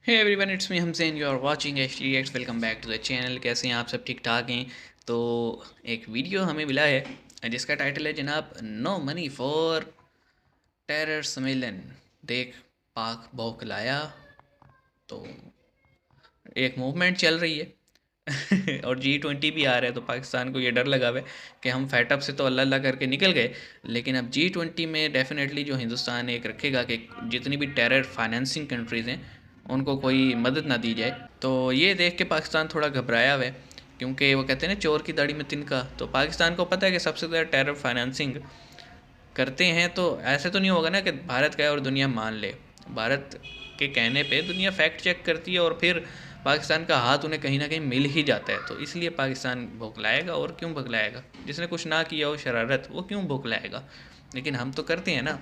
Hey everyone, it's me Hamsen. You are watching HTX। Welcome back to the channel. कैसे हैं आप सब? ठीक ठाक हैं? तो एक वीडियो हमें मिला है जिसका टाइटल है जनाब, नो मनी फॉर टेरर सम्मेलन। देख, पाक बौखलाया। तो एक मूवमेंट चल रही है और G20 भी आ रहा है, तो पाकिस्तान को ये डर लगा हुआ है कि हम फैटअप से तो अल्लाह अल्लाह करके निकल गए, लेकिन अब G20 में डेफिनेटली जो हिंदुस्तान एक रखेगा कि जितनी भी टेरर फाइनेंसिंग कंट्रीज़ हैं उनको कोई मदद ना दी जाए। तो ये देख के पाकिस्तान थोड़ा घबराया हुआ है, क्योंकि वो कहते हैं ना, चोर की दाढ़ी में तिनका। तो पाकिस्तान को पता है कि सबसे ज़्यादा टेरर फाइनेंसिंग करते हैं, तो ऐसे तो नहीं होगा ना कि भारत का है और दुनिया मान ले। भारत के कहने पे दुनिया फैक्ट चेक करती है और फिर पाकिस्तान का हाथ उन्हें कहीं ना कहीं मिल ही जाता है। तो इसलिए पाकिस्तान भौकलाएगा। और क्यों भौकलाएगा? जिसने कुछ ना किया हो शरारत, वो क्यों भौकलाएगा? लेकिन हम तो करते हैं ना।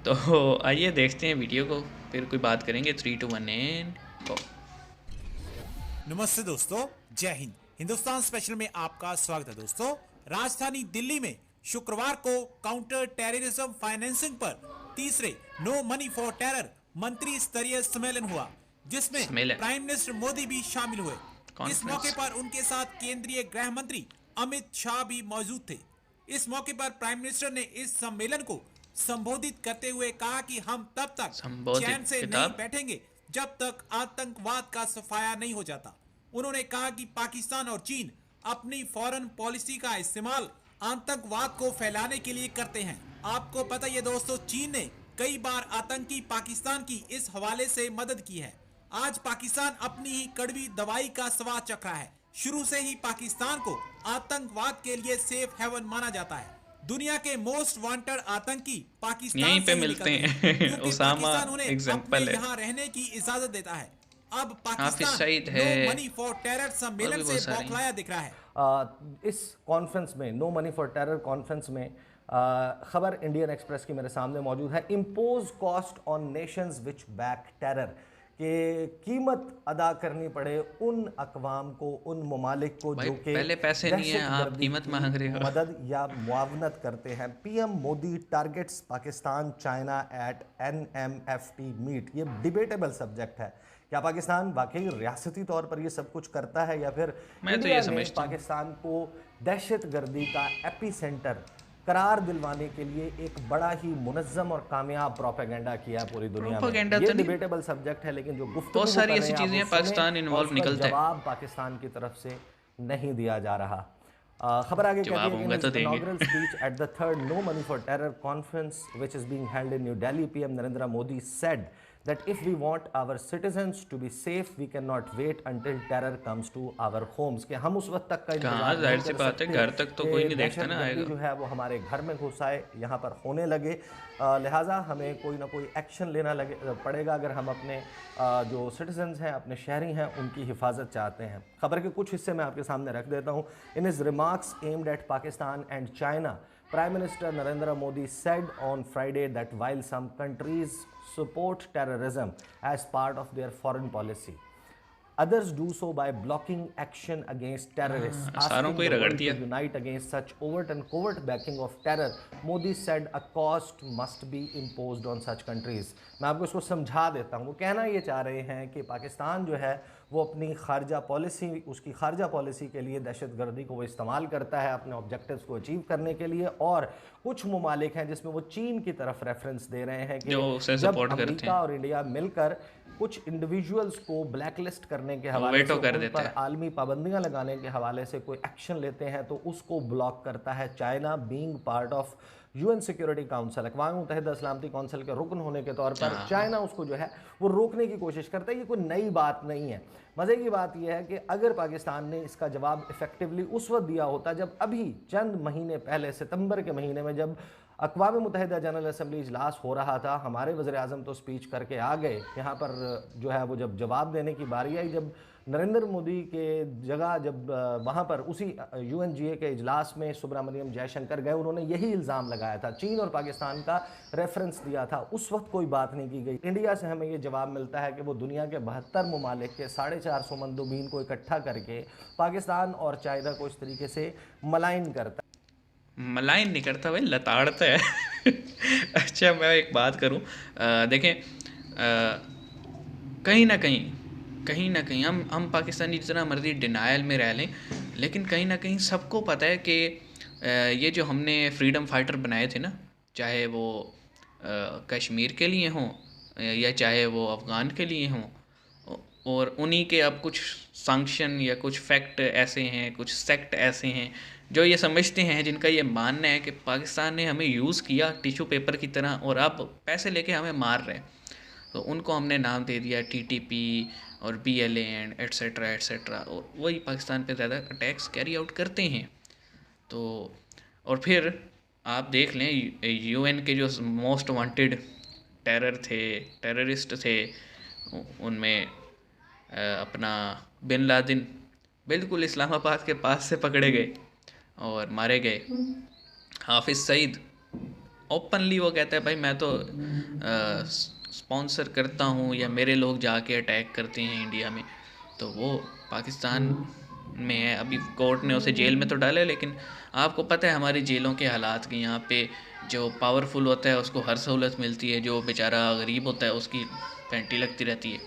तो आइए देखते हैं वीडियो को, फिर कोई बात करेंगे। 3 2 1 एंड गो। नमस्ते दोस्तों, जय हिंद। हिंदुस्तान स्पेशल में आपका स्वागत है दोस्तों। राजधानी दिल्ली में शुक्रवार को काउंटर टेररिज्म फाइनेंसिंग पर तीसरे नो मनी फॉर टेरर मंत्री स्तरीय सम्मेलन हुआ, जिसमें सम्मेलन, प्राइम मिनिस्टर मोदी भी शामिल हुए। इस मौके कॉन्फ्रेंस। पर उनके साथ केंद्रीय गृह मंत्री अमित शाह भी मौजूद थे। इस मौके पर प्राइम मिनिस्टर ने इस सम्मेलन को संबोधित करते हुए कहा कि हम तब तक चैन संबोधित से नहीं किताब। बैठेंगे जब तक आतंकवाद का सफाया नहीं हो जाता। उन्होंने कहा कि पाकिस्तान और चीन अपनी फॉरेन पॉलिसी का इस्तेमाल आतंकवाद को फैलाने के लिए करते हैं। आपको पता है दोस्तों, चीन ने कई बार आतंकी पाकिस्तान की इस हवाले से मदद की है। आज पाकिस्तान अपनी ही कड़वी दवाई का स्वाद चख रहा है। शुरू से ही पाकिस्तान को आतंकवाद के लिए सेफ हेवन माना जाता है। दुनिया के मोस्ट वांटेड आतंकी यहीं पाकिस्तान पे से ही मिलते निकलते हैं, हैं क्योंकि उसामा पाकिस्तान उन्हें अपने एग्जाम्पल है। यहाँ रहने की इजाजत देता है। अब हाफिज पाकिस्तान सईद है, नो मनी फॉर टेरर और सम्मेलन भी से बहुत सारे हैं। बौखलाया दिख रहा है। इस कॉन्फ्रेंस में, no money for terror conference में, खबर इंडियन एक्सप्रेस की मेरे सामने मौजूद है। Impose cost on nations which back terror, कि कीमत अदा करनी पड़े उन अकवाम को, उन ममालिक को भाई, जो कि पहले पैसे नहीं है, दहशत आप गर्दी कीमत की मांग रहे हो। मदद या मुआवनत करते हैं। PM Modi targets Pakistan China at NMFT meet. ये डिबेटेबल सब्जेक्ट है। क्या पाकिस्तान वाकई रियासती तौर पर ये सब कुछ करता है, या फिर मैं तो ये इंडिया ने समझता हूँ, पाकिस्तान को दहशत गर्दी का एपी सेंटर करार दिलवाने के लिए एक बड़ा ही मुनज़्ज़म और कामयाब प्रोपेगेंडा किया पूरी दुनिया में। प्रोपागेंडा ये तो नहीं, डिबेटेबल सब्जेक्ट है, लेकिन जो बहुत गुफ्तगू वो सारी कर रहे ऐसी हैं आप चीज़ें वो हैं, सुने, पाकिस्तान और इन्वॉल्व उसका निकलता है। जवाब पाकिस्तान की तरफ से नहीं दिया जा रहा। खबर आगे कहती जवाब है कि इन होगा हिज तो देंगे। Inaugural speech at the third no money for terror conference which is being held in New Delhi, PM Narendra Modi said that if we want our citizens to be safe, we cannot wait until terror comes to our homes। कि हम उस वक्त तक का कहाँ, इंतजार नहीं जाहिर सी कर बात है, सकते घर तक तो कोई कि नहीं देखता दहशत ना गर्दी आएगा। जो है वो हमारे घर में घुस आए, यहाँ पर होने लगे। लिहाजा हमें कोई ना कोई एक्शन लेना पड़ेगा अगर हम अपने जो सिटीजन्स हैं, अपने शहरी हैं, उनकी हिफाजत चाहते हैं। खबर के कुछ हिस्से मैं आपके सामने रख देता हूँ। In his remarks aimed at Pakistan and China, Prime Minister Narendra Modi said on Friday that while some countries support terrorism as part of their foreign policy, others do so by blocking action against terrorists, सारों asking को ही the रगड़ world दिया। to unite against such overt and covert backing of terror. Modi said a cost must be imposed on such countries। मैं आपको इसको समझा देता हूँ। वो कहना ये चाह रहे हैं कि पाकिस्तान जो है वो अपनी खारजा पॉलिसी, उसकी खारजा पॉलिसी के लिए दहशत गर्दी को वो इस्तेमाल करता है अपने ऑब्जेक्टिव्स को अचीव करने के लिए। और कुछ ममालिक हैं जिसमें वो चीन की तरफ रेफरेंस दे रहे हैं कि जो उसे जब सपोर्ट करते अमेरिका हैं, और इंडिया मिलकर कुछ इंडिविजुअल्स को ब्लैकलिस्ट करने के वो हवाले से, वेटो कर उन देते पर हैं। आलमी पाबंदियां लगाने के हवाले से कोई एक्शन लेते हैं, तो उसको ब्लॉक करता है China, being part of UN security council. अक़वाम मुत्तहिदा सलामती कौंसिल के रुकन होने के तौर पर हाँ, चाइना उसको जो है वो रोकने की कोशिश करता है। ये कोई नई बात नहीं है। मज़े की बात यह है कि अगर पाकिस्तान ने इसका जवाब इफेक्टिवली उस वक्त दिया होता जब अभी चंद महीने पहले, सितंबर के महीने में, जब अक़वाम मुत्तहिदा जनरल असम्बली इजलास हो रहा था, हमारे वज़ीर आज़म तो स्पीच करके आ गए। यहाँ पर जो है वो जब जवाब देने की बारी आई, जब नरेंद्र मोदी के जगह जब वहाँ पर उसी UNGA के इजलास में सुब्रमण्यम जयशंकर गए, उन्होंने यही इल्ज़ाम लगाया था, चीन और पाकिस्तान का रेफरेंस दिया था। उस वक्त कोई बात नहीं की गई। इंडिया से हमें ये जवाब मिलता है कि वो दुनिया के 72 ममालिक के 450 मंदूबीन को इकट्ठा करके पाकिस्तान और चाइना को इस तरीके से मलाइन करता है। मलाइन नहीं करता भाई, लताड़ता है। अच्छा, मैं एक बात करूं, देखें, कहीं ना कहीं हम पाकिस्तानी जितना मर्ज़ी डिनायल में रह लें, लेकिन कहीं ना कहीं सबको पता है कि ये जो हमने फ्रीडम फाइटर बनाए थे ना, चाहे वो कश्मीर के लिए हों या चाहे वो अफ़गान के लिए हों, और उन्हीं के अब कुछ सैंक्शन या कुछ फैक्ट ऐसे हैं, कुछ सेक्ट ऐसे हैं जो ये समझते हैं, जिनका ये मानना है कि पाकिस्तान ने हमें यूज़ किया टिश्यू पेपर की तरह और अब पैसे लेके हमें मार रहे हैं। तो उनको हमने नाम दे दिया टीटीपी और बीएलए एंड एट्सेट्रा एट्सेट्रा, और वही पाकिस्तान पे ज़्यादा अटैक्स कैरी आउट करते हैं। तो और फिर आप देख लें, यूएन के जो मोस्ट वांटेड टेररिस्ट थे, उनमें अपना बिन लादेन बिल्कुल इस्लामाबाद के पास से पकड़े गए और मारे गए। हाफिज़ सईद ओपनली वो कहता है भाई मैं तो स्पॉन्सर करता हूँ या मेरे लोग जाके अटैक करते हैं इंडिया में। तो वो पाकिस्तान में है, अभी कोर्ट ने उसे जेल में तो डाला है, लेकिन आपको पता है हमारी जेलों के हालात कि यहाँ पे जो पावरफुल होता है उसको हर सहूलत मिलती है, जो बेचारा गरीब होता है उसकी पेंटी लगती रहती है।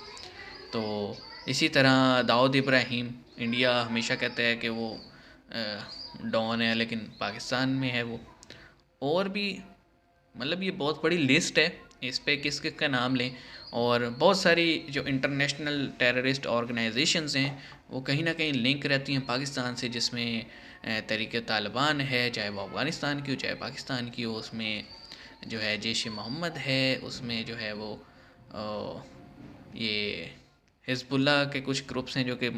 तो इसी तरह दाऊद इब्राहिम, इंडिया हमेशा कहता है कि वो डॉन है, लेकिन पाकिस्तान में है वो। और भी मतलब ये बहुत बड़ी लिस्ट है, इस पे किस किस का नाम लें। और बहुत सारी जो इंटरनेशनल टेररिस्ट ऑर्गेनाइजेशंस हैं वो कहीं ना कहीं लिंक रहती हैं पाकिस्तान से, जिसमें तहरीक तालिबान है, चाहे वो अफ़गानिस्तान की हो चाहे पाकिस्तान की हो। उसमें जो है जैश मोहम्मद है, उसमें जो है वो ये हिज़्बुल्लाह के कुछ ग्रुप्स हैं जो कि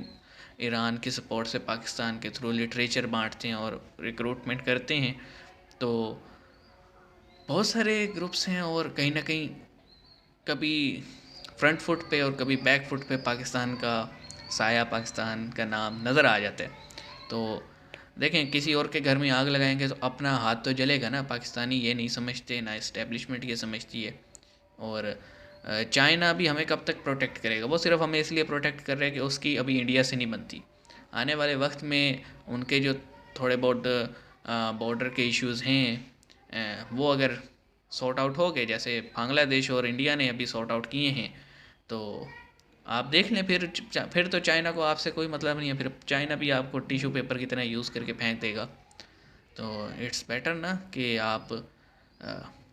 ईरान की सपोर्ट से पाकिस्तान के थ्रू लिटरेचर बांटते हैं और रिक्रूटमेंट करते हैं। तो बहुत सारे ग्रुप्स हैं और कहीं ना कहीं कभी फ्रंट फुट पे और कभी बैक फुट पे पाकिस्तान का साया, पाकिस्तान का नाम नज़र आ जाता है। तो देखें, किसी और के घर में आग लगाएंगे तो अपना हाथ तो जलेगा ना। पाकिस्तानी ये नहीं समझते, ना इस्टेब्लिशमेंट ये समझती है। और चाइना भी हमें कब तक प्रोटेक्ट करेगा? वो सिर्फ हमें इसलिए प्रोटेक्ट कर रहे हैं कि उसकी अभी इंडिया से नहीं बनती। आने वाले वक्त में उनके जो थोड़े बहुत बॉर्डर के इश्यूज़ हैं, वो अगर सॉर्ट आउट हो गए, जैसे बांग्लादेश और इंडिया ने अभी सॉर्ट आउट किए हैं, तो आप देख लें फिर तो चाइना को आपसे कोई मतलब नहीं है। फिर चाइना भी आपको टिश्यू पेपर की तरह यूज़ करके फेंक देगा। तो इट्स बेटर ना कि आप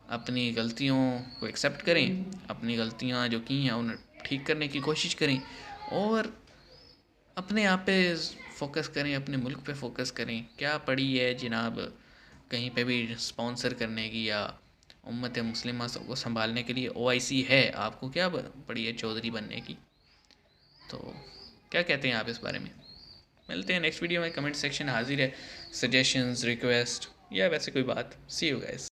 अपनी गलतियों को एक्सेप्ट करें, अपनी गलतियां जो की हैं उन्हें ठीक करने की कोशिश करें और अपने आप पे फोकस करें, अपने मुल्क पे फोकस करें। क्या पड़ी है जनाब कहीं पे भी स्पॉन्सर करने की या उम्मत मुस्लिमा को संभालने के लिए? ओआईसी है, आपको क्या पड़ी है चौधरी बनने की? तो क्या कहते हैं आप इस बारे में? मिलते हैं नेक्स्ट वीडियो में। कमेंट सेक्शन हाजिर है, सजेशंस, रिक्वेस्ट या वैसे कोई बात। सी यू गाइस।